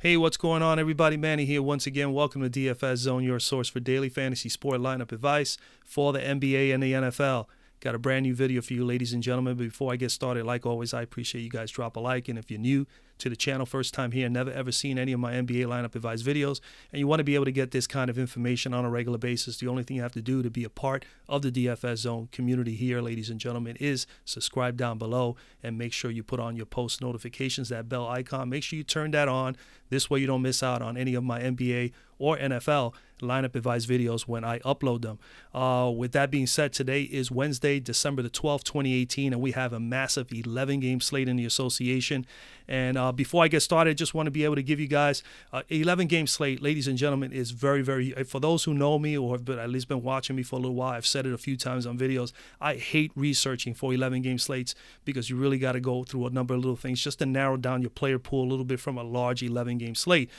Hey, what's going on, everybody? Manny here once again. Welcome to DFS Zone, your source for daily fantasy sport lineup advice for the NBA and the NFL. Got a brand new video for you, ladies and gentlemen. But before I get started, like always, I appreciate you guys drop a like. And if you're new to the channel, first time here, never ever seen any of my NBA lineup advice videos, and you want to be able to get this kind of information on a regular basis, the only thing you have to do to be a part of the DFS Zone community here, ladies and gentlemen, is subscribe down below and make sure you put on your post notifications, that bell icon. Make sure you turn that on. This way you don't miss out on any of my NBA or NFL lineup advice videos when I upload them. With that being said, today is Wednesday, December the 12th, 2018, and we have a massive 11-game slate in the association. And before I get started, I just want to be able to give you guys 11-game slate, ladies and gentlemen, is very, very, for those who know me or have at least been watching me for a little while, I've said it a few times on videos, I hate researching for 11-game slates because you really got to go through a number of little things just to narrow down your player pool a little bit from a large 11-game slate.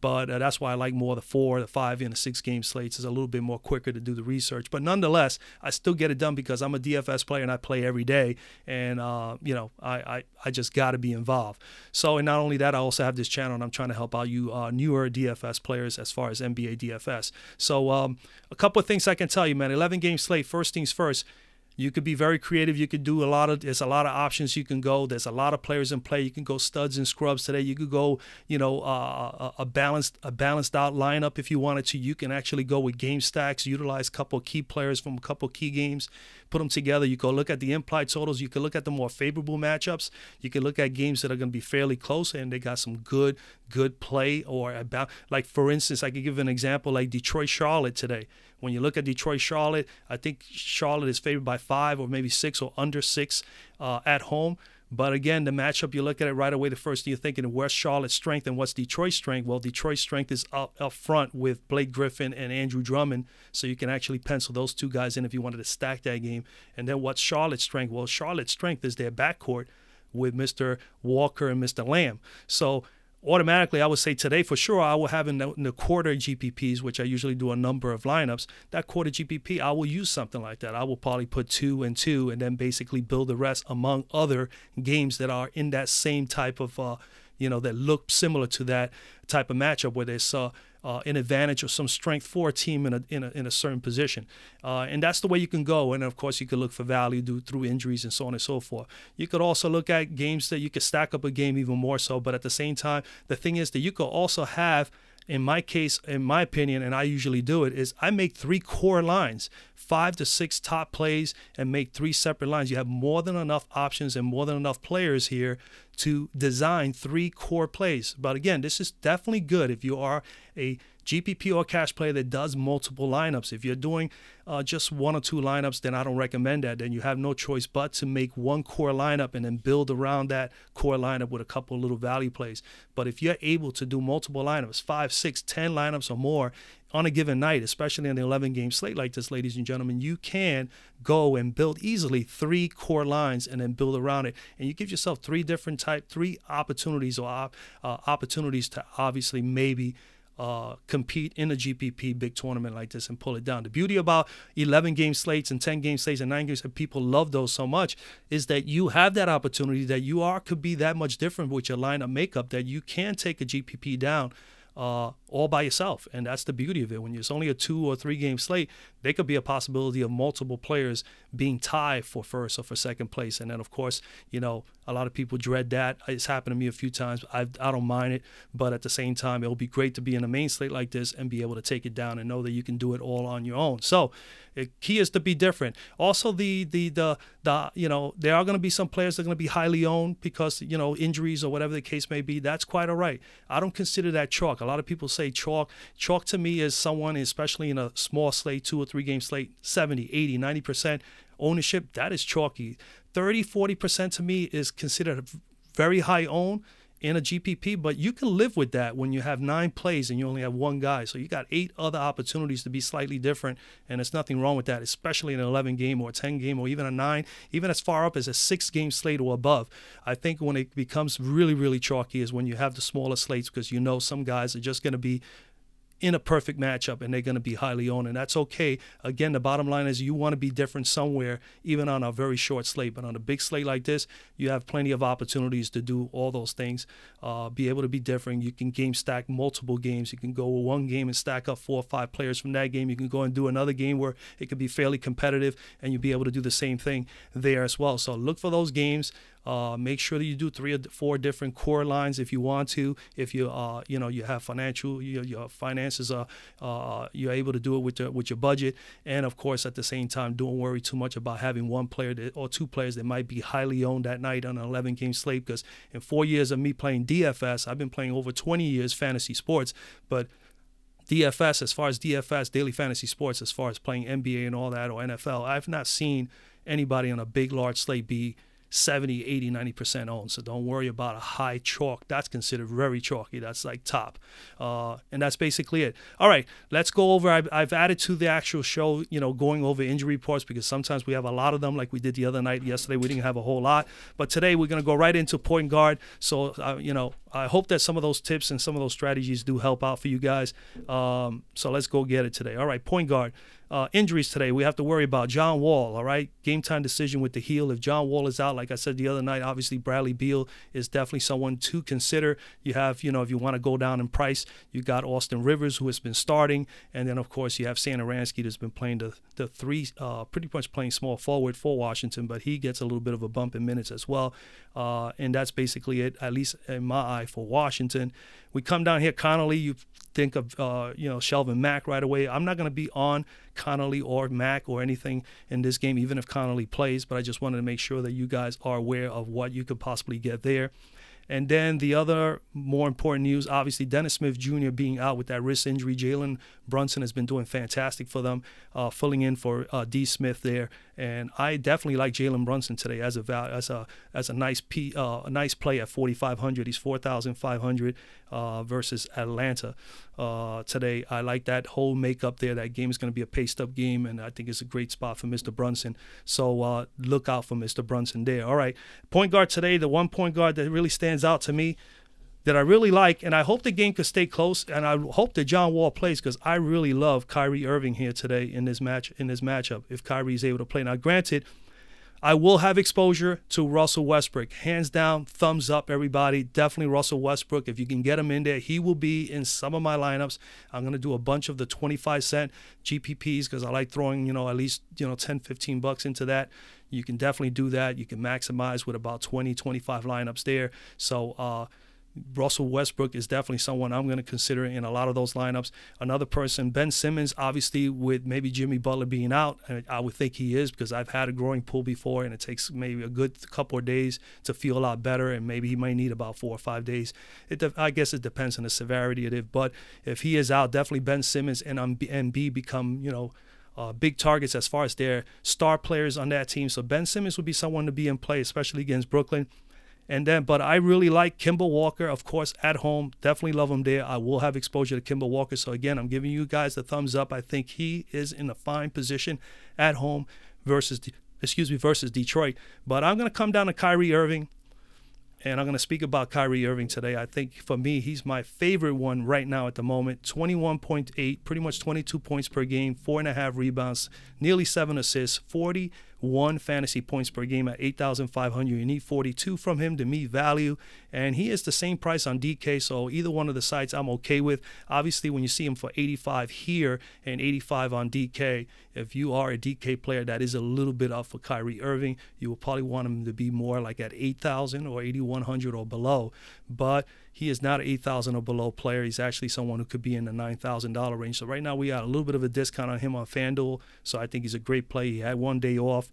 But that's why I like more the 4, the 5, and the 6-game slates. It's a little bit more quicker to do the research. But nonetheless, I still get it done because I'm a DFS player and I play every day. And, I just got to be involved. So, and not only that, I also have this channel and I'm trying to help out you newer DFS players as far as NBA DFS. So a couple of things I can tell you, man. 11-game slate, first things first. You could be very creative. You could do there's a lot of options you can go. There's a lot of players in play. You can go studs and scrubs today. You could go, a balanced out lineup if you wanted to. You can actually go with game stacks, utilize a couple of key players from a couple of key games, put them together. You can look at the implied totals. You can look at the more favorable matchups. You can look at games that are going to be fairly close and they got some good play. Or about, like, for instance, I could give an example like Detroit-Charlotte today. When you look at Detroit-Charlotte, I think Charlotte is favored by 5 or maybe 6 or under 6 at home. But again, the matchup, you look at it right away, the first thing you're thinking, where's Charlotte's strength and what's Detroit's strength? Well, Detroit's strength is up front with Blake Griffin and Andrew Drummond, so you can actually pencil those two guys in if you wanted to stack that game. And then what's Charlotte's strength? Well, Charlotte's strength is their backcourt with Mr. Walker and Mr. Lamb. So automatically, I would say today for sure, I will have in the quarter GPPs, which I usually do a number of lineups. That quarter GPP, I will use something like that. I will probably put 2 and 2 and then basically build the rest among other games that are in that same type of, that look similar to that type of matchup where there's an advantage or some strength for a team in a certain position. And that's the way you can go. And of course, you could look for value through injuries and so on and so forth. You could also look at games that you could stack up a game even more so. But at the same time, the thing is that you could also have, in my case, in my opinion, and I usually do it, is I make 3 core lines, 5 to 6 top plays, and make 3 separate lines. You have more than enough options and more than enough players here to design 3 core plays. But again, this is definitely good if you are a GPP or cash player that does multiple lineups. If you're doing just 1 or 2 lineups, then I don't recommend that. Then you have no choice but to make 1 core lineup and then build around that core lineup with a couple of little value plays. But if you're able to do multiple lineups, 5, 6, 10 lineups or more on a given night, especially in an 11-game slate like this, ladies and gentlemen, you can go and build easily 3 core lines and then build around it. And you give yourself 3 opportunities or opportunities to obviously maybe compete in a GPP big tournament like this and pull it down. The beauty about 11-game slates and 10-game slates and 9 games, and people love those so much, is that you have that opportunity that could be that much different with your lineup makeup that you can take a GPP down all by yourself. And that's the beauty of it. When it's only a 2 or 3 game slate, there could be a possibility of multiple players being tied for first or for second place. And then, of course, a lot of people dread that. It's happened to me a few times. I don't mind it, but at the same time, it'll be great to be in a main slate like this and be able to take it down and know that you can do it all on your own. So the key is to be different. Also, there are going to be some players that are going to be highly owned because, injuries or whatever the case may be. That's quite all right. I don't consider that chalk. A lot of people say chalk. Chalk to me is someone, especially in a small slate, 2 or 3 game slate, 70, 80, 90% ownership. That is chalky. 30, 40% to me is considered very high owned in a GPP, but you can live with that when you have 9 plays and you only have 1 guy. So you got 8 other opportunities to be slightly different, and there's nothing wrong with that, especially in an 11 game or 10 game or even a 9, even as far up as a 6 game slate or above. I think when it becomes really, really chalky is when you have the smaller slates, because some guys are just going to be in a perfect matchup, and they're going to be highly owned, and that's okay. Again, the bottom line is you want to be different somewhere, even on a very short slate. But on a big slate like this, you have plenty of opportunities to do all those things, be able to be different. You can game stack multiple games. You can go one game and stack up 4 or 5 players from that game. You can go and do another game where it could be fairly competitive, and you'll be able to do the same thing there as well. So look for those games. Make sure that you do 3 or 4 different core lines if you want to. If you you have financial, your finances are you're able to do it with your budget, and of course at the same time, don't worry too much about having one player or 2 players that might be highly owned that night on an 11-game slate. Because in 4 years of me playing DFS, I've been playing over 20 years fantasy sports, but DFS, as far as DFS, daily fantasy sports, as far as playing NBA and all that, or NFL, I've not seen anybody on a big, large slate be 70, 80, 90% owned. So don't worry about a high chalk. That's considered very chalky. That's like top. And that's basically it. All right, let's go over. I've added to the actual show, going over injury reports, because sometimes we have a lot of them like we did the other night. Yesterday, we didn't have a whole lot. But today, we're going to go right into point guard. So, I hope that some of those tips and some of those strategies do help out for you guys. So let's go get it today. All right, point guard. Injuries today, we have to worry about John Wall, all right? Game time decision with the heel. If John Wall is out, like I said the other night, obviously Bradley Beal is definitely someone to consider. You have, if you want to go down in price, you got Austin Rivers, who has been starting. And then, of course, you have Satoransky, that's been playing the 3, pretty much playing small forward for Washington, but he gets a little bit of a bump in minutes as well. And that's basically it, at least in my eye, for Washington. We come down here, Connolly, you think of, Shelvin Mack right away. I'm not going to be on Connolly or Mack or anything in this game, even if Connolly plays, but I just wanted to make sure that you guys are aware of what you could possibly get there. And then the other more important news, obviously Dennis Smith Jr. being out with that wrist injury. Jalen Brunson has been doing fantastic for them, filling in for D. Smith there. And I definitely like Jalen Brunson today as a nice play at 4,500. He's 4,500 versus Atlanta today. I like that whole makeup there. That game is going to be a paced-up game, and I think it's a great spot for Mr. Brunson. So look out for Mr. Brunson there. All right, point guard today, the one point guard that really stands out to me, that I really like, and I hope the game could stay close, and I hope that John Wall plays, because I really love Kyrie Irving here today in this matchup, if Kyrie is able to play. Now, granted, I will have exposure to Russell Westbrook. Hands down, thumbs up, everybody. Definitely Russell Westbrook. If you can get him in there, he will be in some of my lineups. I'm going to do a bunch of the 25-cent GPPs, because I like throwing, at least, 10, 15 bucks into that. You can definitely do that. You can maximize with about 20, 25 lineups there. So, Russell Westbrook is definitely someone I'm going to consider in a lot of those lineups. Another person, Ben Simmons, obviously with maybe Jimmy Butler being out, and I would think he is, because I've had a growing pool before, and it takes maybe a good couple of days to feel a lot better, and maybe he might need about 4 or 5 days. I guess it depends on the severity of it, but if he is out, definitely Ben Simmons and Embiid become, big targets as far as their star players on that team. So Ben Simmons would be someone to be in play, especially against Brooklyn. But I really like Kemba Walker, of course, at home. Definitely love him there. I will have exposure to Kemba Walker. So, again, I'm giving you guys the thumbs up. I think he is in a fine position at home versus Detroit. But I'm going to come down to Kyrie Irving, and I'm going to speak about Kyrie Irving today. I think, for me, he's my favorite one right now at the moment. 21.8, pretty much 22 points per game, 4.5 rebounds, nearly 7 assists, 41 fantasy points per game at 8,500. You need 42 from him to meet value, and he is the same price on DK, so either one of the sites I'm okay with. Obviously, when you see him for 85 here and 85 on DK, if you are a DK player, that is a little bit up for Kyrie Irving. You will probably want him to be more like at 8,000 or 8,100 or below, but he is not an 8,000 or below player. He's actually someone who could be in the $9,000 range. So right now we got a little bit of a discount on him on Fanduel. So I think he's a great play. He had 1 day off.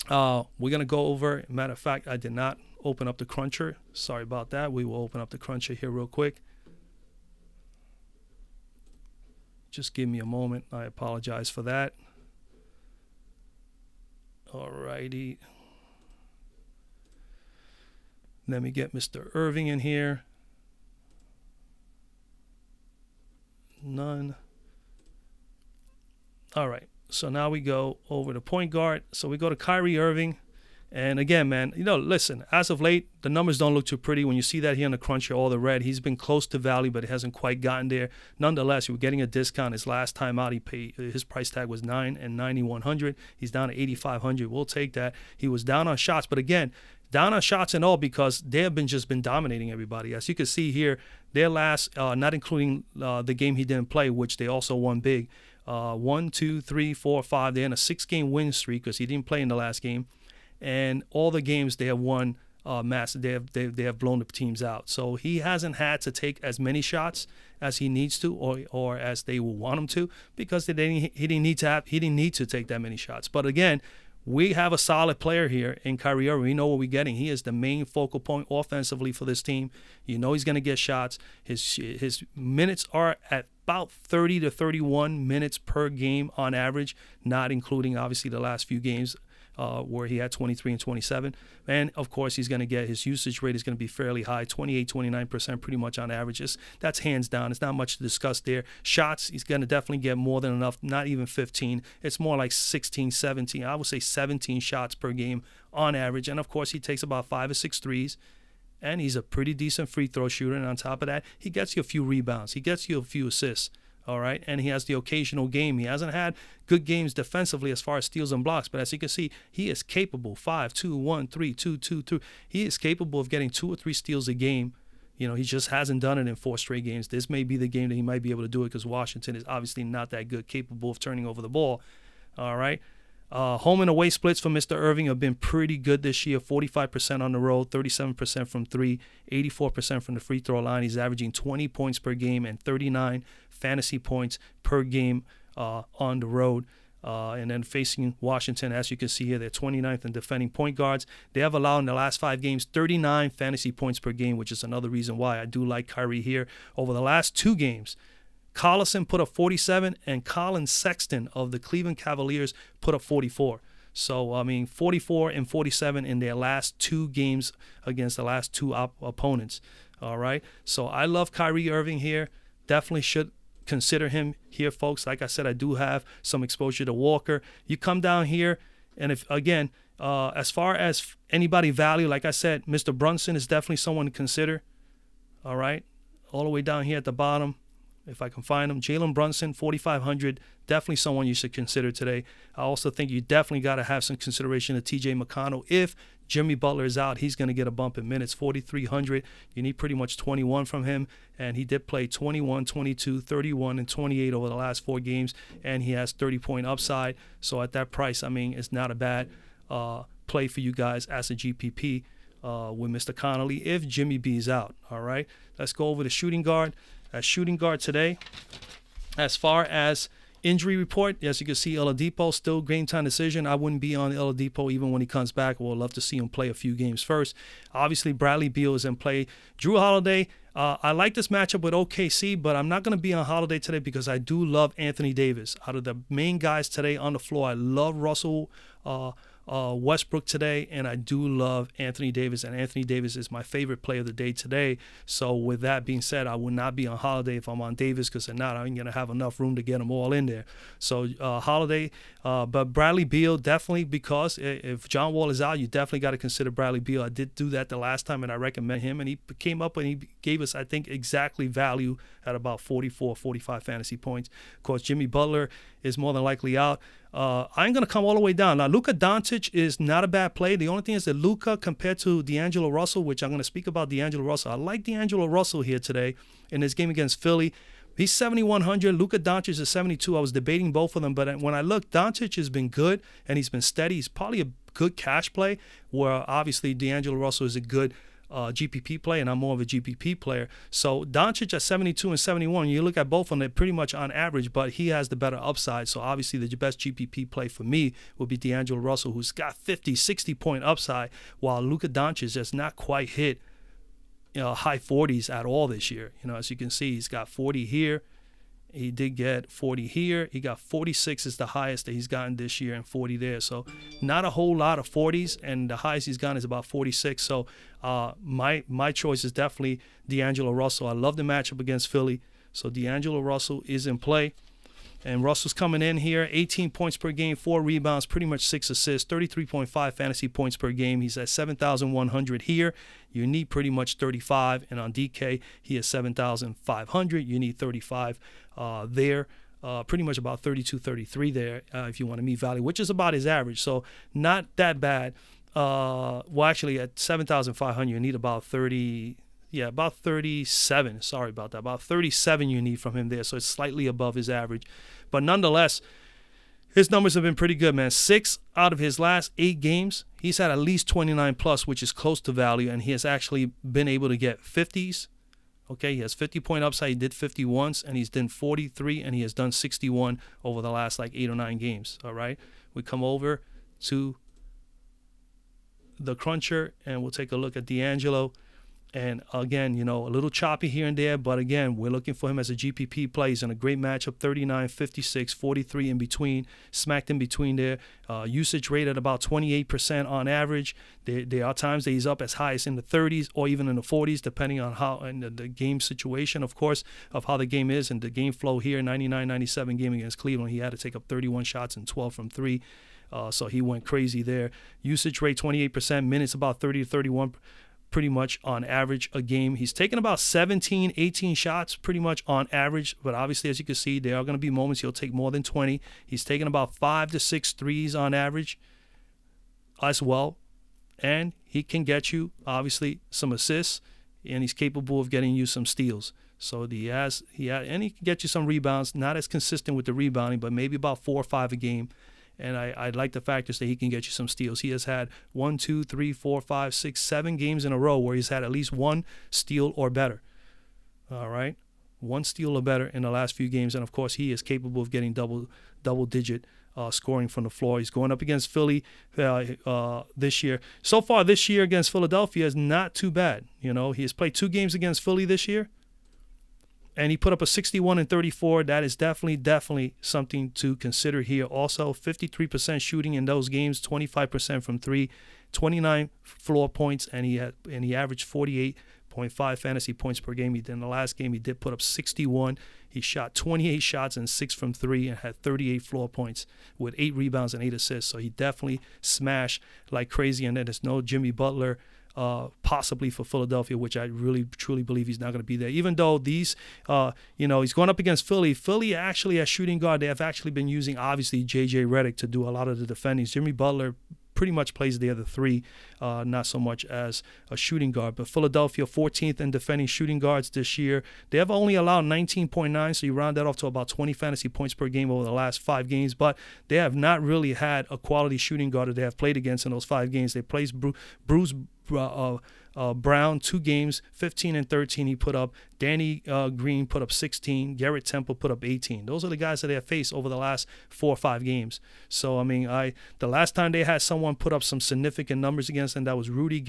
We're going to go over. Matter of fact, I did not open up the cruncher. Sorry about that. We will open up the cruncher here real quick. Just give me a moment. I apologize for that. All righty. Let me get Mr. Irving in here. None. All right. So now we go over to point guard. So we go to Kyrie Irving. And again, man, listen, as of late, the numbers don't look too pretty. When you see that here in the crunch here, all the red, he's been close to value, but it hasn't quite gotten there. Nonetheless, you were getting a discount. His last time out, his price tag was $9 and $9,100. He's down to $8,500. We'll take that. He was down on shots, but again, down on shots and all because they have just been dominating everybody. As you can see here, their last, not including the game he didn't play, which they also won big. 1, 2, 3, 4, 5. They're in a 6-game win streak because he didn't play in the last game. And all the games they have won massive. They have blown the teams out. So he hasn't had to take as many shots as he needs to, or as they will want him to, because he didn't need to take that many shots. But again, we have a solid player here in Kyrie Irving. We know what we're getting. He is the main focal point offensively for this team. You know he's going to get shots. His minutes are at about 30 to 31 minutes per game on average, not including obviously the last few games where he had 23 and 27. And, of course, he's going to get his usage rate is going to be fairly high, 28, 29% pretty much on average. That's hands down. It's not much to discuss there. Shots, he's going to definitely get more than enough, not even 15. It's more like 16, 17. I would say 17 shots per game on average. And, of course, he takes about 5 or 6 threes. And he's a pretty decent free throw shooter. And on top of that, he gets you a few rebounds. He gets you a few assists. All right, and he has the occasional game. He hasn't had good games defensively as far as steals and blocks, but as you can see, he is capable. 5, 2, 1, 3, 2, 2, 2. He is capable of getting 2 or 3 steals a game. You know, he just hasn't done it in 4 straight games. This may be the game that he might be able to do it because Washington is obviously not that good, capable of turning over the ball. All right. Home and away splits for Mr. Irving have been pretty good this year. 45% on the road, 37% from 3, 84% from the free throw line. He's averaging 20 points per game and 39 fantasy points per game on the road. And then facing Washington, as you can see here, they're 29th in defending point guards. They have allowed in the last 5 games 39 fantasy points per game, which is another reason why I do like Kyrie here. Over the last 2 games, Collison put up 47, and Colin Sexton of the Cleveland Cavaliers put up 44. So, I mean, 44 and 47 in their last 2 games against the last 2 opponents. All right. So I love Kyrie Irving here. Definitely should consider him here, folks. Like I said, I do have some exposure to Walker. You come down here, and if, again, as far as anybody value, like I said, Mr. Brunson is definitely someone to consider. All right. All the way down here at the bottom, if I can find him. Jalen Brunson, 4,500. Definitely someone you should consider today. I also think you definitely got to have some consideration of T.J. McConnell. If Jimmy Butler is out, he's going to get a bump in minutes, 4,300. You need pretty much 21 from him. And he did play 21, 22, 31, and 28 over the last 4 games. And he has 30-point upside. So at that price, I mean, it's not a bad play for you guys as a GPP with Mr. Connolly if Jimmy B is out. All right. Let's go over the shooting guard. At shooting guard today, as far as injury report, as you can see, Oladipo still game time decision. I wouldn't be on Oladipo even when he comes back. We'll love to see him play a few games first. Obviously, Bradley Beal is in play. Drew Holiday, I like this matchup with OKC, but I'm not going to be on Holiday today because I do love Anthony Davis. Out of the main guys today on the floor, I love Russell Westbrook today, and I do love Anthony Davis, and Anthony Davis is my favorite play of the day today. So with that being said, I would not be on Holiday if I'm on Davis, because if not, I'm going to have enough room to get them all in there. So Holiday, but Bradley Beal definitely, because if John Wall is out, you definitely got to consider Bradley Beal. I did do that the last time, and I recommend him, and he came up and he gave us, I think, exactly value at about 44, 45 fantasy points. Of course, Jimmy Butler is more than likely out. I'm going to come all the way down. Now, Luka Doncic is not a bad play. The only thing is that Luka compared to D'Angelo Russell, which I'm going to speak about D'Angelo Russell. I like D'Angelo Russell here today in this game against Philly. He's 7,100. Luka Doncic is 72. I was debating both of them, but when I look, Doncic has been good, and he's been steady. He's probably a good cash play, where obviously D'Angelo Russell is a good GPP play, and I'm more of a GPP player. So Doncic at 72 and 71, you look at both of them, they're pretty much on average, but he has the better upside. So obviously the best GPP play for me would be D'Angelo Russell, who's got 50, 60-point upside, while Luka Doncic has not quite hit high 40s at all this year. As you can see, he's got 40 here. He did get 40 here. He got 46 is the highest that he's gotten this year, and 40 there. So not a whole lot of 40s, and the highest he's gotten is about 46. So my choice is definitely D'Angelo Russell. I love the matchup against Philly. So D'Angelo Russell is in play. And Russell's coming in here, 18 points per game, 4 rebounds, pretty much 6 assists, 33.5 fantasy points per game. He's at 7,100 here. You need pretty much 35. And on DK, he is 7,500. You need 35 there. Pretty much about 32, 33 there if you want to meet value, which is about his average. So not that bad. Well, actually, at 7,500, you need about 30. Yeah, about 37. Sorry about that. About 37 you need from him there. So it's slightly above his average. But nonetheless, his numbers have been pretty good, man. 6 out of his last 8 games, he's had at least 29 plus, which is close to value. And he has actually been able to get 50s. Okay, he has 50-point upside. He did 50 once, and he's done 43, and he has done 61 over the last like 8 or 9 games. All right, we come over to the cruncher, and we'll take a look at D'Angelo. And again, you know, a little choppy here and there, but again, we're looking for him as a GPP play. He's in a great matchup, 39, 56, 43 in between, smacked in between there. Usage rate at about 28% on average. There are times that he's up as high as in the 30s or even in the 40s, depending on how and the game situation, of course, of how the game is and the game flow here. 99-97 game against Cleveland, he had to take up 31 shots and 12 from 3. So he went crazy there. Usage rate 28%, minutes about 30 to 31 pretty much on average a game. He's taken about 17, 18 shots pretty much on average, but obviously, as you can see, there are going to be moments he'll take more than 20. He's taken about 5 to 6 threes on average as well, and he can get you, obviously, some assists, and he's capable of getting you some steals. So and he can get you some rebounds, not as consistent with the rebounding, but maybe about 4 or 5 a game. And I like the fact that he can get you some steals. He has had 1, 2, 3, 4, 5, 6, 7 games in a row where he's had at least 1 steal or better. All right, 1 steal or better in the last few games. And, of course, he is capable of getting double-digit scoring from the floor. He's going up against Philly this year. So far this year against Philadelphia is not too bad. You know, he has played 2 games against Philly this year, and he put up a 61 and 34. That is definitely something to consider here. Also, 53% shooting in those games, 25% from 3, 29 floor points, and he averaged 48.5 fantasy points per game. In the last game, he did put up 61. He shot 28 shots and 6 from 3 and had 38 floor points with 8 rebounds and 8 assists. So he definitely smashed like crazy. And then there's no Jimmy Butler. Possibly for Philadelphia, which I really truly believe he's not going to be there. Even though these, he's going up against Philly. Philly actually at shooting guard, they have actually been using obviously J.J. Redick to do a lot of the defending. Jimmy Butler pretty much plays the other 3, not so much as a shooting guard. But Philadelphia 14th in defending shooting guards this year. They have only allowed 19.9, so you round that off to about 20 fantasy points per game over the last 5 games. But they have not really had a quality shooting guard that they have played against in those 5 games. They placed Bruce Brown 2 games, 15 and 13 he put up. Danny Green put up 16. Garrett Temple put up 18. Those are the guys that they have faced over the last 4 or 5 games. So, I mean, the last time they had someone put up some significant numbers against them, that was Rodney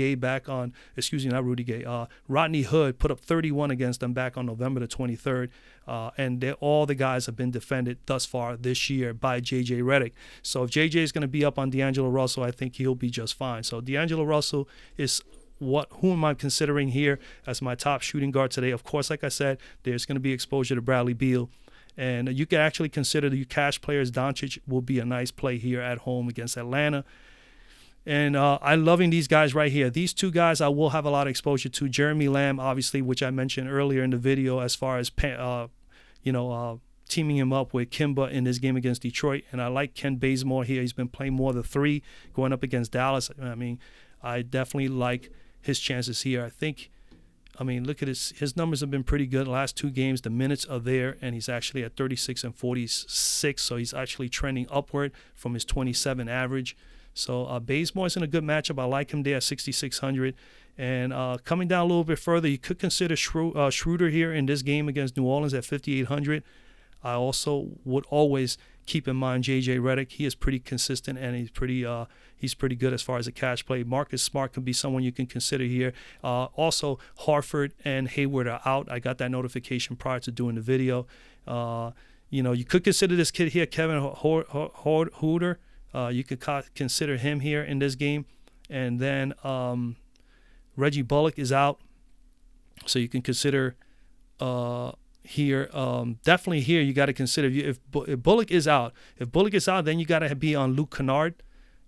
Hood put up 31 against them back on November the 23rd. And all the guys have been defended thus far this year by J.J. Redick. So if J.J. is going to be up on D'Angelo Russell, I think he'll be just fine. So D'Angelo Russell is who am I considering here as my top shooting guard today? Of course, like I said, there's going to be exposure to Bradley Beal. And you can actually consider the cash players. Doncic will be a nice play here at home against Atlanta. And I'm loving these guys right here. These 2 guys I will have a lot of exposure to. Jeremy Lamb, obviously, which I mentioned earlier in the video as far as teaming him up with Kimba in this game against Detroit. And I like Ken Bazemore here. He's been playing more of the 3 going up against Dallas. I mean, I definitely like his chances here. Look at his numbers have been pretty good. The last 2 games, the minutes are there, and he's actually at 36 and 46. So he's actually trending upward from his 27 average. So Bazemore's in a good matchup. I like him there at 6,600. And coming down a little bit further, you could consider Schroeder here in this game against New Orleans at 5,800. I also would always keep in mind J.J. Redick. He is pretty consistent, and he's pretty good as far as a cash play. Marcus Smart could be someone you can consider here. Also, Harford and Hayward are out. I got that notification prior to doing the video. You could consider this kid here, Kevin Huerter. You could consider him here in this game. And then Reggie Bullock is out, so you can consider here. Definitely here you got to consider if Bullock is out. If Bullock is out, then you got to be on Luke Kennard.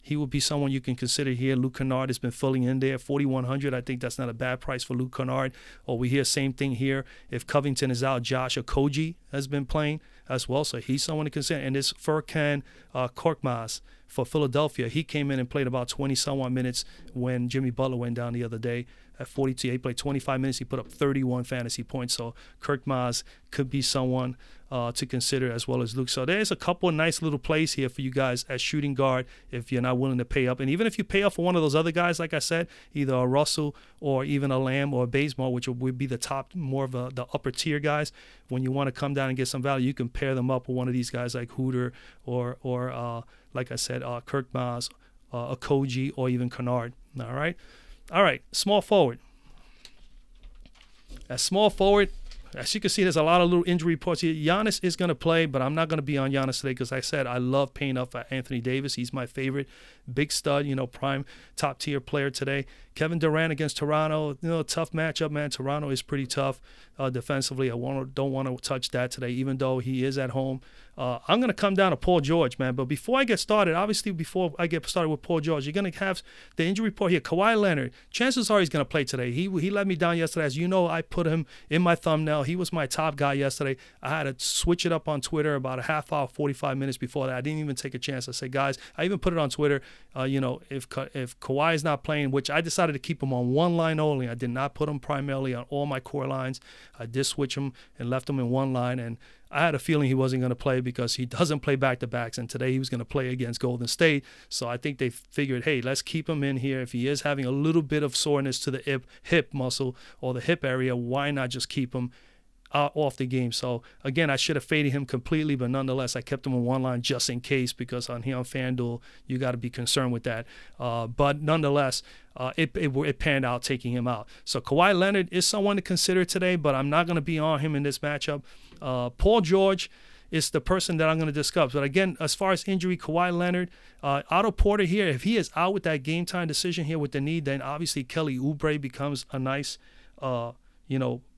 He would be someone you can consider here. Luke Kennard has been filling in there, 4,100. I think that's not a bad price for Luke Kennard. Or we hear same thing here. If Covington is out, Josh Okogie has been playing as well, so he's someone to consider. And this Furkan Korkmaz for Philadelphia, he came in and played about 20-some-odd minutes when Jimmy Butler went down the other day at 42. He played 25 minutes. He put up 31 fantasy points. So Korkmaz could be someone to consider as well as Luke. So there's a couple of nice little plays here for you guys at shooting guard if you're not willing to pay up. And even if you pay up for one of those other guys, like I said, either a Russell or even a Lamb or a Bazemore, which would be the top, more of the upper tier guys, when you want to come down and get some value, you can pair them up with one of these guys like Hooter or like I said, Korkmaz, Okogie, or even Kennard. All right, small forward. At small forward, as you can see, there's a lot of little injury reports here. Giannis is going to play, but I'm not going to be on Giannis today because I said I love paying up for Anthony Davis. He's my favorite. Big stud, prime top-tier player today. Kevin Durant against Toronto, tough matchup, man. Toronto is pretty tough defensively. I don't want to touch that today, even though he is at home. I'm going to come down to Paul George, man. But before I get started, obviously before I get started with Paul George, you're going to have the injury report here. Kawhi Leonard, chances are he's going to play today. He let me down yesterday. As you know, I put him in my thumbnail. He was my top guy yesterday. I had to switch it up on Twitter about a half hour, 45 minutes before that. I didn't even take a chance. I said, guys, I even put it on Twitter. If Kawhi is not playing, which I decided to keep him on one line only. I did not put him primarily on all my core lines. I did switch him and left him in one line, and I had a feeling he wasn't going to play because he doesn't play back-to-backs, and today he was going to play against Golden State. So I think they figured, hey, let's keep him in here. If he is having a little bit of soreness to the hip muscle or the hip area, why not just keep him off the game? So again, I should have faded him completely, but nonetheless, I kept him on one line just in case, because on Fanduel, you got to be concerned with that. But nonetheless, it panned out taking him out. So Kawhi Leonard is someone to consider today, but I'm not going to be on him in this matchup. Paul George is the person that I'm going to discuss. But again, as far as injury, Kawhi Leonard, Otto Porter here, if he is out with that game time decision here with the knee, then obviously Kelly Oubre becomes a nice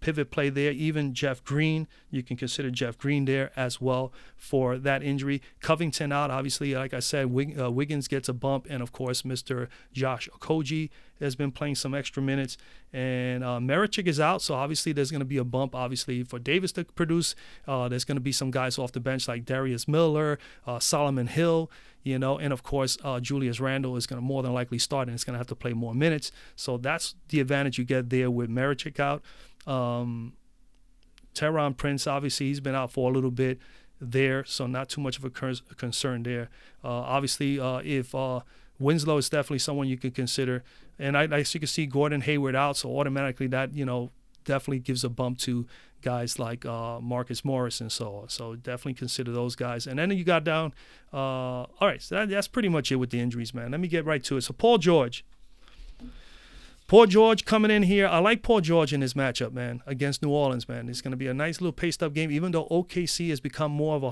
pivot play there. Even Jeff Green, you can consider Jeff Green there as well for that injury. Covington out, obviously, like I said, Wiggins gets a bump, and of course, Mr. Josh Okogie has been playing some extra minutes, and Marichik is out, so obviously there's going to be a bump, obviously, for Davis to produce. There's going to be some guys off the bench like Darius Miller, Solomon Hill, and of course, Julius Randle is going to more than likely start, and it's going to have to play more minutes. So that's the advantage you get there with Marichik out. Teron Prince, obviously, he's been out for a little bit there, so not too much of a concern there. Obviously, if Winslow is definitely someone you could consider. And as you can see, Gordon Hayward out, so automatically that, definitely gives a bump to guys like Marcus Morris and so on. So definitely consider those guys. And then you got down. All right, so that's pretty much it with the injuries, man. Let me get right to it. So Paul George coming in here. I like Paul George in this matchup, man, against New Orleans, man. It's going to be a nice little paced-up game, even though OKC has become more of a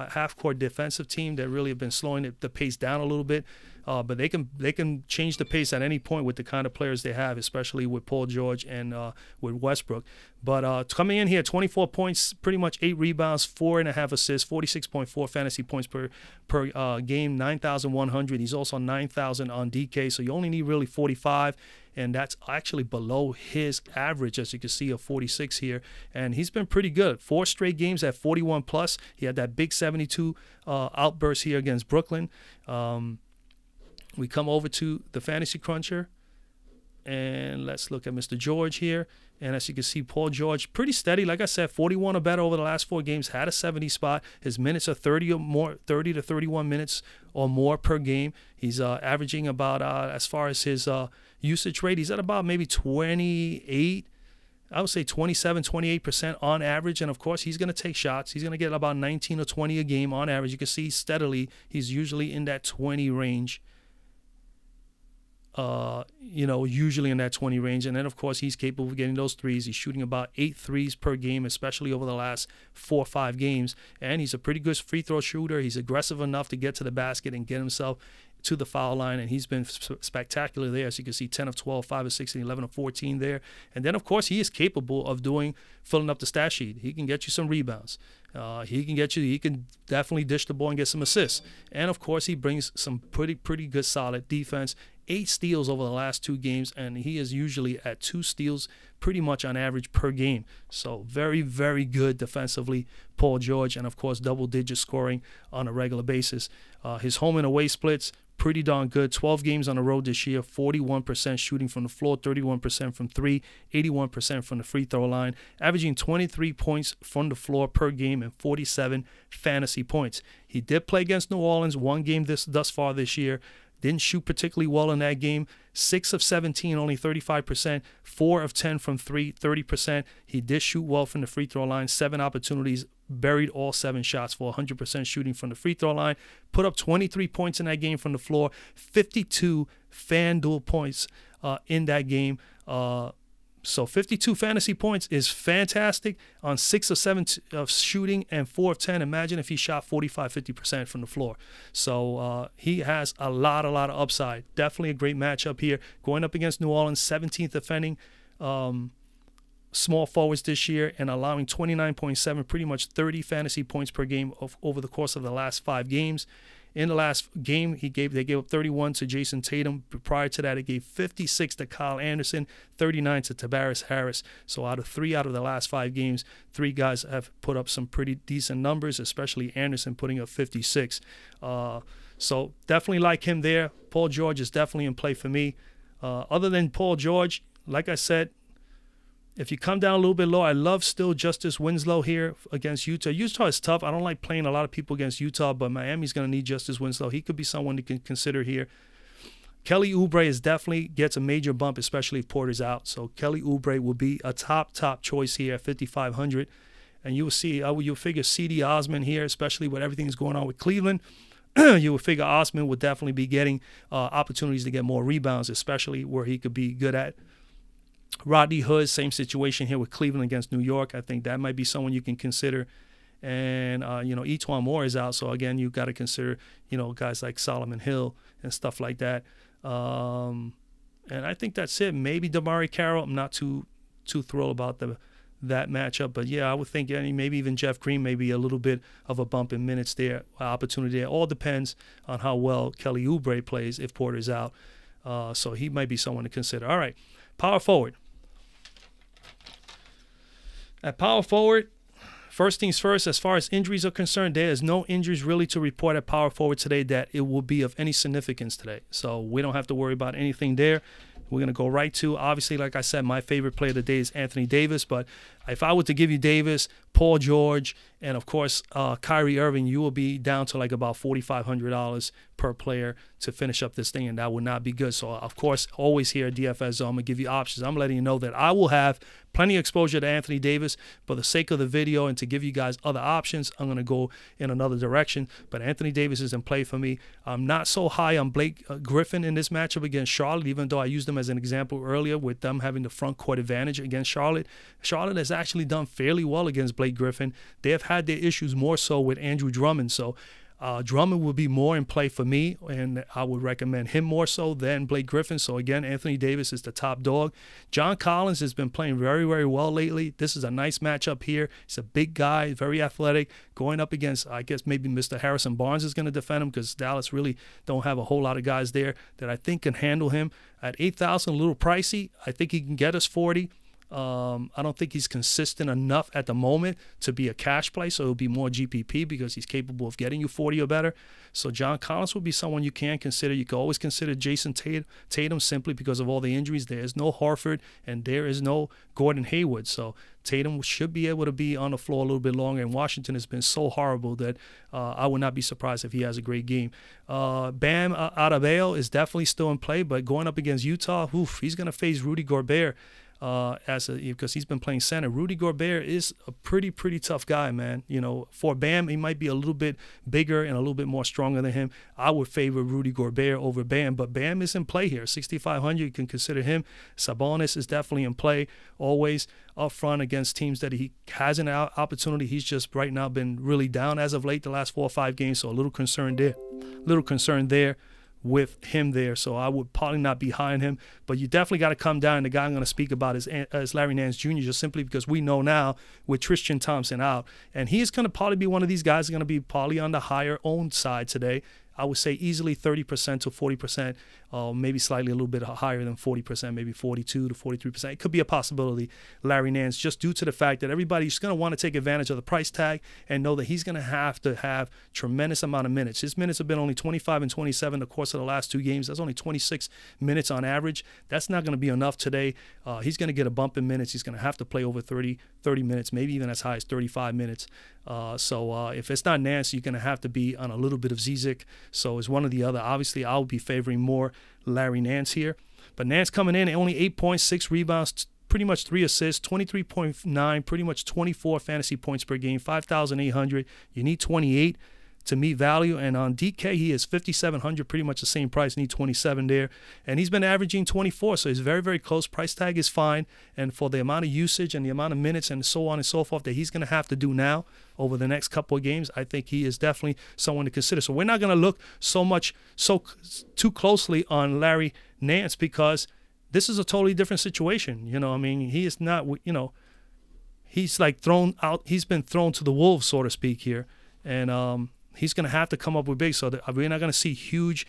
half-court defensive team that really have been slowing the pace down a little bit. But they can change the pace at any point with the kind of players they have, especially with Paul George and with Westbrook. But coming in here, 24 points, pretty much 8 rebounds, 4.5 assists, 46.4 fantasy points per game, 9,100. He's also 9,000 on DK, so you only need really 45. And that's actually below his average, as you can see, of 46 here. And he's been pretty good. 4 straight games at 41 plus. He had that big 72 outburst here against Brooklyn. We come over to the Fantasy Cruncher, and let's look at Mr. George here. And as you can see, Paul George, pretty steady. Like I said, 41 or better over the last 4 games, had a 70 spot. His minutes are 30 to 31 minutes or more per game. He's averaging about, as far as his usage rate, he's at about maybe 28. I would say 27, 28% on average. And, of course, he's going to take shots. He's going to get about 19 or 20 a game on average. You can see steadily he's usually in that 20 range. Usually in that 20 range. And then, of course, he's capable of getting those threes. He's shooting about 8 threes per game, especially over the last 4 or 5 games. And he's a pretty good free throw shooter. He's aggressive enough to get to the basket and get himself to the foul line, and he's been spectacular there. As you can see, 10 of 12, 5 of 16, 11 of 14 there. And then, of course, he is capable of filling up the stat sheet. He can get you some rebounds. He can definitely dish the ball and get some assists. And, of course, he brings some pretty good solid defense. 8 steals over the last 2 games, and he is usually at 2 steals pretty much on average per game. So very, very good defensively, Paul George, and of course double-digit scoring on a regular basis. His home and away splits, pretty darn good. 12 games on the road this year, 41% shooting from the floor, 31% from 3, 81% from the free throw line, averaging 23 points from the floor per game and 47 fantasy points. He did play against New Orleans 1 game thus far this year. Didn't shoot particularly well in that game. 6 of 17, only 35%. 4 of 10 from 3, 30%. He did shoot well from the free throw line. 7 opportunities, buried all 7 shots for 100% shooting from the free throw line. Put up 23 points in that game from the floor. 52 Fanduel points in that game. So 52 fantasy points is fantastic on 6 of 7 of shooting and 4 of 10. Imagine if he shot 50% from the floor. So he has a lot of upside. Definitely a great matchup here. Going up against New Orleans, 17th defending small forwards this year and allowing 29.7, pretty much 30 fantasy points per game over the course of the last 5 games. In the last game, they gave up 31 to Jason Tatum. Prior to that, they gave 56 to Kyle Anderson, 39 to Tobias Harris. So out of the last 5 games, 3 guys have put up some pretty decent numbers, especially Anderson putting up 56. So definitely like him there. Paul George is definitely in play for me. Other than Paul George, like I said, if you come down a little bit low, I love still Justice Winslow here against Utah. Utah is tough. I don't like playing a lot of people against Utah, but Miami's going to need Justice Winslow. He could be someone you can consider here. Kelly Oubre definitely gets a major bump, especially if Porter's out. So Kelly Oubre will be a top choice here at 5,500. And you will see, you'll figure C.D. Osman here, especially with everything that's going on with Cleveland. You would figure Osman would definitely be getting opportunities to get more rebounds, especially where he could be good at. Rodney Hood, same situation here with Cleveland against New York. I think that might be someone you can consider. And, Etuan Moore is out. So, again, you've got to consider, guys like Solomon Hill and stuff like that. And I think that's it. Maybe Damari Carroll. I'm not too thrilled about that matchup. But, yeah, I would think maybe even Jeff Green, maybe a little bit of a bump in minutes there, opportunity there. All depends on how well Kelly Oubre plays if Porter's out. So he might be someone to consider. All right, power forward. At power forward, first things first, as far as injuries are concerned, there is no injuries really to report at power forward today that it will be of any significance today. So we don't have to worry about anything there. We're going to go right to, obviously, like I said, my favorite player of the day is Anthony Davis. But if I were to give you Davis, Paul George, and, of course, Kyrie Irving, you will be down to like about $4,500 per player to finish up this thing, and that would not be good. So, of course, always here at DFS Zone, I'm going to give you options. I'm letting you know that I will have plenty of exposure to Anthony Davis. For the sake of the video and to give you guys other options, I'm going to go in another direction. But Anthony Davis is in play for me. I'm not so high on Blake Griffin in this matchup against Charlotte, even though I used them as an example earlier with them having the front court advantage against Charlotte. Charlotte has actually done fairly well against Blake Griffin. They have had their issues more so with Andrew Drummond. So Drummond will be more in play for me, and I would recommend him more so than Blake Griffin. So, again, Anthony Davis is the top dog. John Collins has been playing very, very well lately. This is a nice matchup here. He's a big guy, very athletic, going up against, I guess, maybe Mr. Harrison Barnes is going to defend him because Dallas really don't have a whole lot of guys there that I think can handle him. At $8,000, a little pricey. I think he can get us 40. I don't think he's consistent enough at the moment to be a cash play, so it'll be more GPP because he's capable of getting you 40 or better. So John Collins would be someone you can consider. You can always consider Jason Tatum simply because of all the injuries. There is no Horford and there is no Gordon Hayward. So Tatum should be able to be on the floor a little bit longer, and Washington has been so horrible that I would not be surprised if he has a great game. Bam Adebayo is definitely still in play, but going up against Utah, he's going to face Rudy Gobert. Because he's been playing center. Rudy Gobert is a pretty tough guy, man. For Bam, he might be a little bit bigger and a little bit more stronger than him. I would favor Rudy Gobert over Bam, but Bam is in play here. 6,500, you can consider him. Sabonis is definitely in play, always up front against teams that he has an opportunity. He's just right now been really down as of late, the last 4 or 5 games, so a little concern there. with him there. So I would probably not be behind him. But you definitely got to come down. The guy I'm going to speak about is Larry Nance Jr., just simply because we know now with Tristan Thompson out. And he is going to probably be one of these guys going to be probably on the higher owned side today. I would say easily 30% to 40%, maybe slightly a little bit higher than 40%, maybe 42 to 43%. It could be a possibility, Larry Nance, just due to the fact that everybody's going to want to take advantage of the price tag and know that he's going to have tremendous amount of minutes. His minutes have been only 25 and 27 the course of the last 2 games. That's only 26 minutes on average. That's not going to be enough today. He's going to get a bump in minutes. He's going to have to play over 30 minutes, maybe even as high as 35 minutes. So if it's not Nance, you're going to have to be on a little bit of Zizic. So it's one or the other. Obviously, I'll be favoring more Larry Nance here. But Nance coming in, only 8.6 rebounds, pretty much 3 assists, 23.9, pretty much 24 fantasy points per game, 5,800. You need 28 to meet value. And on DK, he is 5,700, pretty much the same price, need 27 there. And he's been averaging 24, so he's very, very close. Price tag is fine. And for the amount of usage and the amount of minutes and so on and so forth that he's going to have to do now over the next couple of games, I think he is definitely someone to consider. So we're not going to look too closely on Larry Nance because this is a totally different situation. You know, I mean, he is not, you know, he's like thrown out. He's been thrown to the wolves, so to speak, here. And he's going to have to come up with big. So we're not going to see huge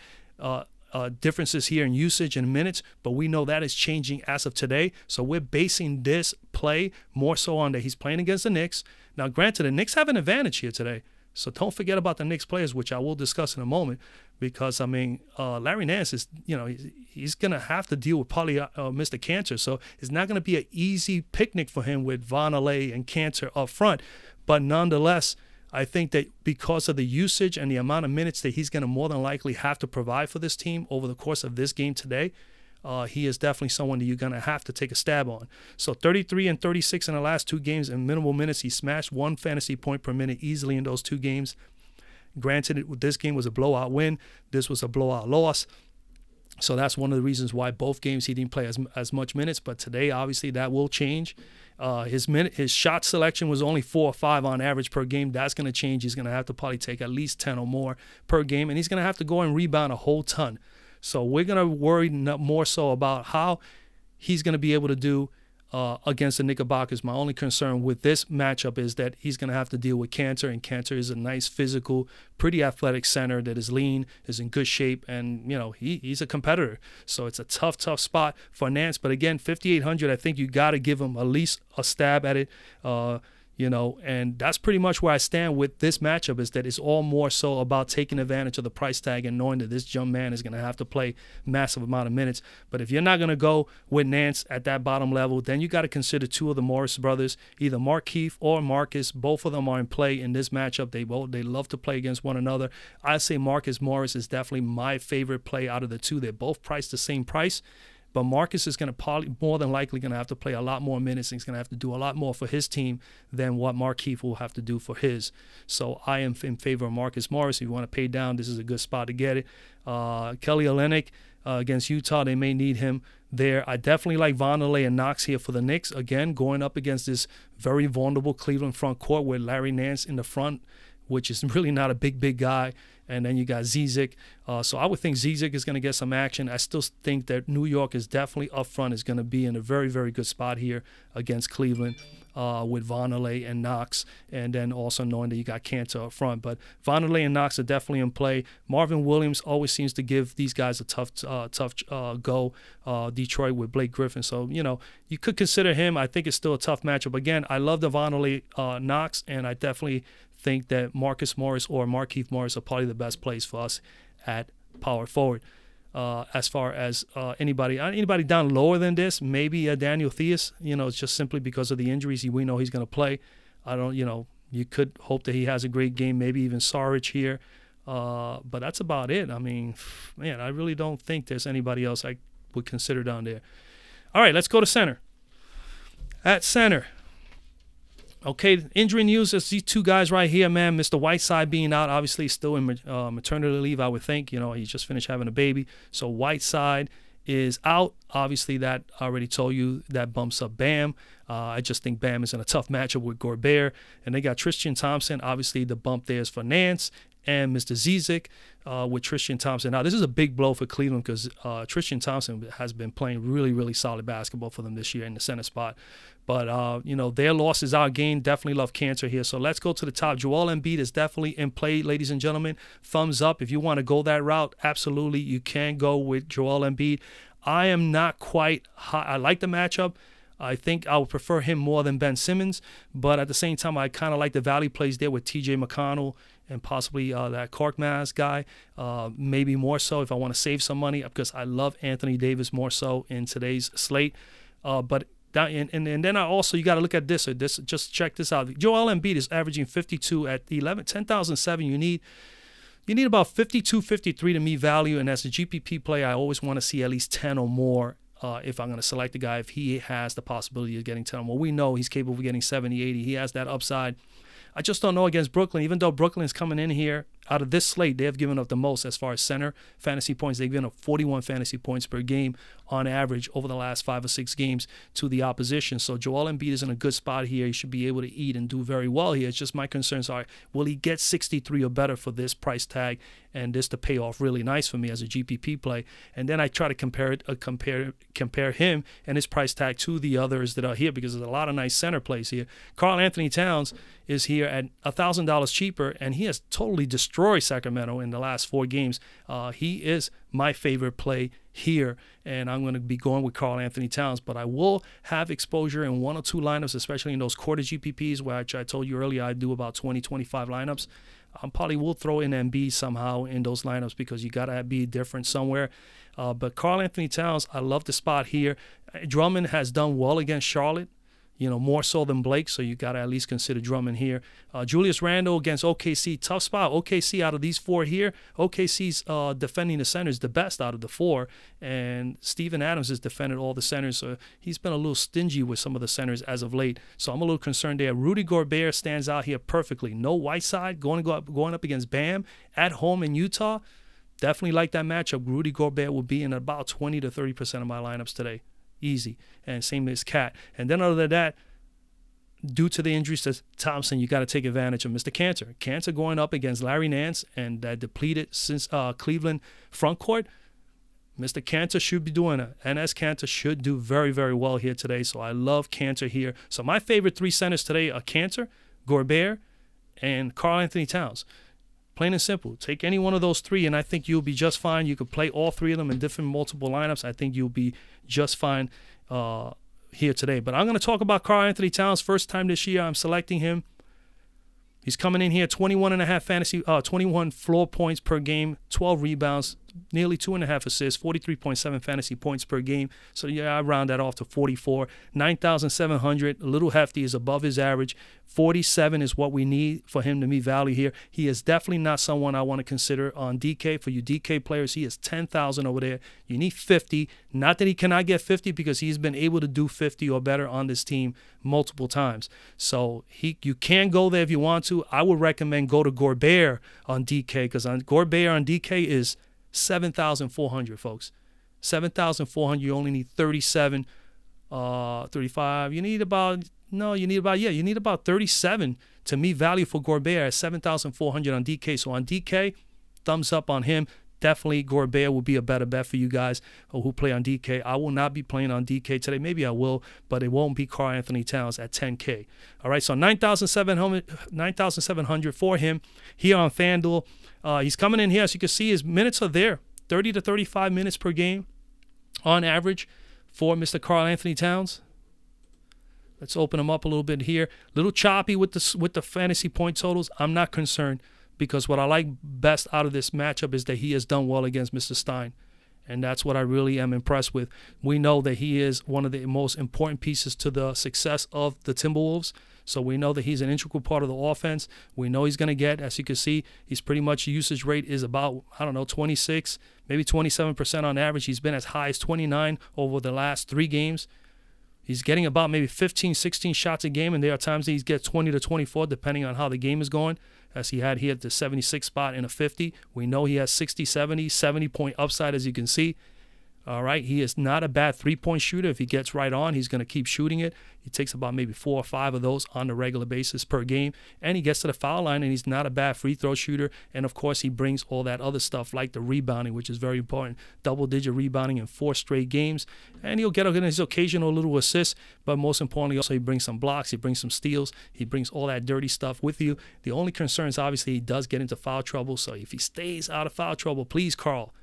differences here in usage and minutes, but we know that is changing as of today. So we're basing this play more so on that he's playing against the Knicks. Now, granted, the Knicks have an advantage here today. So don't forget about the Knicks players, which I will discuss in a moment, because, I mean, Larry Nance is, you know, he's going to have to deal with probably Mr. Cantor. So it's not going to be an easy picnic for him with Vonleh and Cantor up front. But nonetheless, I think that because of the usage and the amount of minutes that he's going to more than likely have to provide for this team over the course of this game today, he is definitely someone that you're going to have to take a stab on. So 33 and 36 in the last 2 games in minimal minutes. He smashed 1 fantasy point per minute easily in those 2 games. Granted, this game was a blowout win. This was a blowout loss. So that's one of the reasons why both games he didn't play as much minutes. But today, obviously, that will change. His shot selection was only 4 or 5 on average per game. That's going to change. He's going to have to probably take at least 10 or more per game. And he's going to have to go and rebound a whole ton. So we're going to worry more so about how he's going to be able to do against the Knickerbockers. My only concern with this matchup is that he's going to have to deal with Cantor, and Cantor is a nice physical, pretty athletic center that is lean, is in good shape, and, you know, he's a competitor. So it's a tough spot for Nance. But again, 5,800, I think you got to give him at least a stab at it. You know, and that's pretty much where I stand with this matchup, is that it's all more so about taking advantage of the price tag and knowing that this young man is going to have to play massive amount of minutes. But if you're not going to go with Nance at that bottom level, then you got to consider 2 of the Morris brothers, either Markieff or Marcus. Both of them are in play in this matchup. They love to play against one another. I say Marcus Morris is definitely my favorite play out of the 2. They're both priced the same price. But Marcus is going to probably more than likely going to have to play a lot more minutes, and he's going to have to do a lot more for his team than what Markieff will have to do for his. So I am in favor of Marcus Morris. If you want to pay down, this is a good spot to get it. Kelly Olynyk against Utah, they may need him there. I definitely like Vonleh and Knox here for the Knicks. Again, going up against this very vulnerable Cleveland front court with Larry Nance in the front, which is really not a big guy. And then you got Zizic. So I would think Zizic is going to get some action. I still think that New York is definitely up front, is going to be in a very, very good spot here against Cleveland with Vonleh and Knox. And then also knowing that you got Cantor up front. But Vonleh and Knox are definitely in play. Marvin Williams always seems to give these guys a tough go. Detroit with Blake Griffin. So, you know, you could consider him. I think it's still a tough matchup. Again, I love the Vonleh Knox, and I definitely think that Marcus Morris or Markieff Morris are probably the best plays for us at power forward. As far as anybody down lower than this, maybe Daniel Theus. You know, it's just simply because of the injuries. We know he's going to play. You could hope that he has a great game, maybe even Saric here. But that's about it. I mean, man, I really don't think there's anybody else I would consider down there. All right, let's go to center. At center. Okay, injury news is these 2 guys right here, man. Mr. Whiteside being out, obviously still in maternity leave, I would think. You know, he just finished having a baby. So Whiteside is out. Obviously, that I already told you, that bumps up Bam. I just think Bam is in a tough matchup with Gobert. And they got Tristan Thompson. Obviously, the bump there is for Nance. and Mr. Zizic with Tristan Thompson. Now, this is a big blow for Cleveland because Tristan Thompson has been playing really, really solid basketball for them this year in the center spot. But, their loss is our gain. Definitely love Cantor here. So let's go to the top. Joel Embiid is definitely in play, ladies and gentlemen. Thumbs up. If you want to go that route, absolutely, you can go with Joel Embiid. I am not quite high. I like the matchup. I think I would prefer him more than Ben Simmons. But at the same time, I kind of like the value plays there with T.J. McConnell and possibly that Korkmaz guy, maybe more so if I want to save some money because I love Anthony Davis more so in today's slate. And then you got to look at this. Just check this out. Joel Embiid is averaging 52 at 10,007. You need about 52, 53 to me value. And as a GPP player, I always want to see at least 10 or more if I'm going to select the guy. If he has the possibility of getting 10 or more, we know he's capable of getting 70, 80. He has that upside. I just don't know against Brooklyn. Even though Brooklyn is coming in here, out of this slate, they have given up the most as far as center fantasy points. They've given up 41 fantasy points per game on average over the last 5 or 6 games to the opposition. So Joel Embiid is in a good spot here. He should be able to eat and do very well here. It's just my concerns are, will he get 63 or better for this price tag and this to pay off really nice for me as a GPP play? And then I try to compare him and his price tag to the others that are here because there's a lot of nice center plays here. Karl Anthony Towns is here at $1,000 cheaper, and he has totally destroyed Sacramento in the last 4 games. He is my favorite play here, and I'm going to be going with Karl Anthony Towns, but I will have exposure in 1 or 2 lineups, especially in those quarter GPPs, which I told you earlier I do about 20, 25 lineups. I probably will throw in MB somehow in those lineups because you got to be different somewhere. But Karl Anthony Towns, I love the spot here. Drummond has done well against Charlotte, more so than Blake, so you got to at least consider Drummond here. Julius Randle against OKC, tough spot. OKC out of these 4 here, OKC's defending the centers the best out of the 4, and Steven Adams has defended all the centers, so he's been a little stingy with some of the centers as of late, so I'm a little concerned there. Rudy Gobert stands out here perfectly. No Whiteside going up against Bam at home in Utah. Definitely like that matchup. Rudy Gobert will be in about 20 to 30% of my lineups today. Easy. And same as Cat. And then other than that, due to the injuries to Thompson, you got to take advantage of Mr. Cantor. Cantor going up against Larry Nance and that depleted since Cleveland front court. Mr. Cantor should be doing it. NS Cantor should do very, very well here today. So I love Cantor here. So my favorite 3 centers today are Cantor, Gobert, and Karl Anthony Towns. Plain and simple. Take any one of those 3, and I think you'll be just fine. You could play all 3 of them in different multiple lineups. I think you'll be just fine here today. But I'm going to talk about Karl Anthony Towns. First time this year I'm selecting him. He's coming in here 21 floor points per game, 12 rebounds, nearly 2.5 assists, 43.7 fantasy points per game. So yeah, I round that off to 44. 9,700, a little hefty, is above his average. 47 is what we need for him to meet value here. He is definitely not someone I want to consider on DK. For you DK players, he is 10,000 over there. You need 50. Not that he cannot get 50 because he's been able to do 50 or better on this team multiple times. So you can go there if you want to. I would recommend go to Gobert on DK because Gobert on DK is 7,400, folks. 7,400. You only need 37, 35. You need about 37 to meet value for Gobert at 7,400 on DK. So on DK, thumbs up on him. Definitely Gobert will be a better bet for you guys who play on DK. I will not be playing on DK today. Maybe I will, but it won't be Karl Anthony Towns at 10K. All right, so 9,700 for him here on Fanduel. He's coming in here. As you can see, his minutes are there. 30 to 35 minutes per game on average for Mr. Karl Anthony Towns. Let's open him up a little bit here. A little choppy with the fantasy point totals. I'm not concerned because what I like best out of this matchup is that he has done well against Mr. Stein. And that's what I really am impressed with. We know that he is one of the most important pieces to the success of the Timberwolves. So we know that he's an integral part of the offense. We know he's going to get, as you can see, he's pretty much usage rate is about, 26, maybe 27% on average. He's been as high as 29 over the last 3 games. He's getting about maybe 15, 16 shots a game, and there are times that he gets 20 to 24, depending on how the game is going, as he had here at the 76 spot in a 50. We know he has 60, 70 point upside, as you can see. All right, he is not a bad three-point shooter. If he gets right on, he's going to keep shooting it. He takes about maybe 4 or 5 of those on a regular basis per game. And he gets to the foul line, and he's not a bad free throw shooter. And, of course, he brings all that other stuff like the rebounding, which is very important. Double-digit rebounding in 4 straight games. And he'll get his occasional little assists. But most importantly, also he brings some blocks. He brings some steals. He brings all that dirty stuff with you. The only concern is obviously he does get into foul trouble. So if he stays out of foul trouble, please, Carl,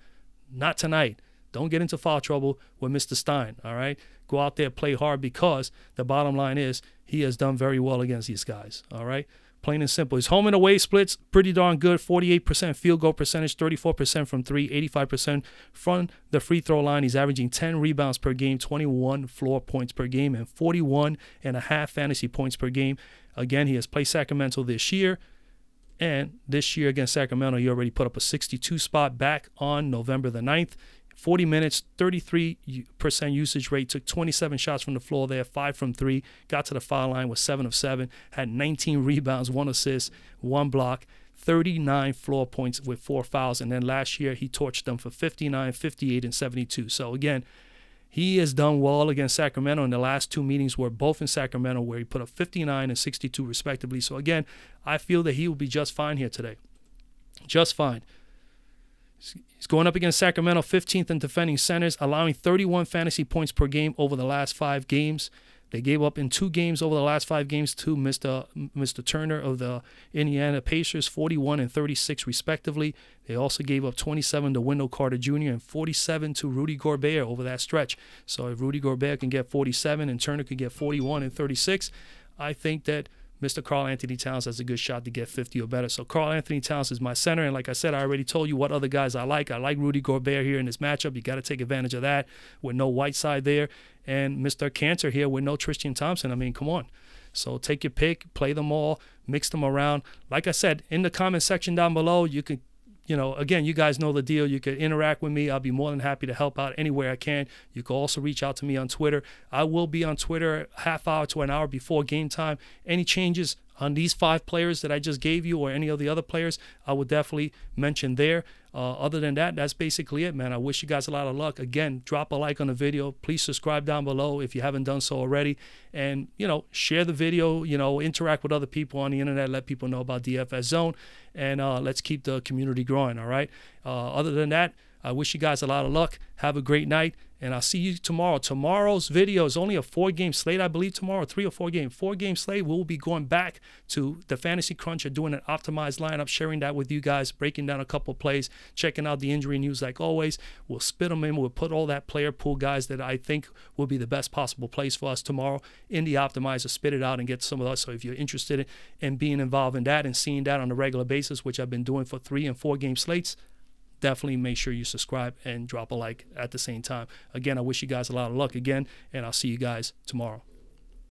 not tonight. Don't get into foul trouble with Mr. Stein, all right? Go out there, play hard, because the bottom line is he has done very well against these guys, all right? Plain and simple. His home and away splits, pretty darn good. 48% field goal percentage, 34% from 3, 85% from the free throw line. He's averaging 10 rebounds per game, 21 floor points per game, and 41.5 fantasy points per game. Again, he has played Sacramento this year. And this year against Sacramento, he already put up a 62 spot back on November the 9th. 40 minutes, 33% usage rate, took 27 shots from the floor there, 5 from 3, got to the foul line with 7 of 7, had 19 rebounds, 1 assist, 1 block, 39 floor points with 4 fouls. And then last year, he torched them for 59, 58, and 72. So again, he has done well against Sacramento, and the last 2 meetings were both in Sacramento, where he put up 59 and 62 respectively. So again, I feel that he will be just fine here today. Just fine. He's going up against Sacramento, 15th in defending centers, allowing 31 fantasy points per game over the last 5 games. They gave up in 2 games over the last 5 games to Mr. Turner of the Indiana Pacers, 41 and 36 respectively. They also gave up 27 to Wendell Carter Jr. and 47 to Rudy Gobert over that stretch. So if Rudy Gobert can get 47 and Turner can get 41 and 36, I think that Mr. Karl Anthony Towns has a good shot to get 50 or better. So Karl Anthony Towns is my center. And like I said, I already told you what other guys I like. I like Rudy Gobert here in this matchup. You got to take advantage of that with no Whiteside there. And Mr. Cantor here with no Tristan Thompson. I mean, come on. So take your pick, play them all, mix them around. Like I said, in the comment section down below, you can, again, you guys know the deal. You can interact with me. I'll be more than happy to help out anywhere I can. You can also reach out to me on Twitter. I will be on Twitter half hour to an hour before game time. Any changes on these 5 players that I just gave you or any of the other players, I would definitely mention there. Other than that, that's basically it, man. I wish you guys a lot of luck. Again, drop a like on the video. Please subscribe down below if you haven't done so already. And, share the video, interact with other people on the internet. Let people know about DFS Zone. And let's keep the community growing, all right? Other than that, I wish you guys a lot of luck. Have a great night. And I'll see you tomorrow. Tomorrow's video is only a 4-game slate, I believe, tomorrow. 3 or 4 game. 4-game slate. We'll be going back to the Fantasy Cruncher, doing an optimized lineup, sharing that with you guys, breaking down a couple plays, checking out the injury news like always. We'll spit them in. We'll put all that player pool guys that I think will be the best possible plays for us tomorrow in the optimizer, spit it out and get some of us. So if you're interested in being involved in that and seeing that on a regular basis, which I've been doing for 3 and 4 game slates, definitely make sure you subscribe and drop a like at the same time. Again, I wish you guys a lot of luck again, and I'll see you guys tomorrow.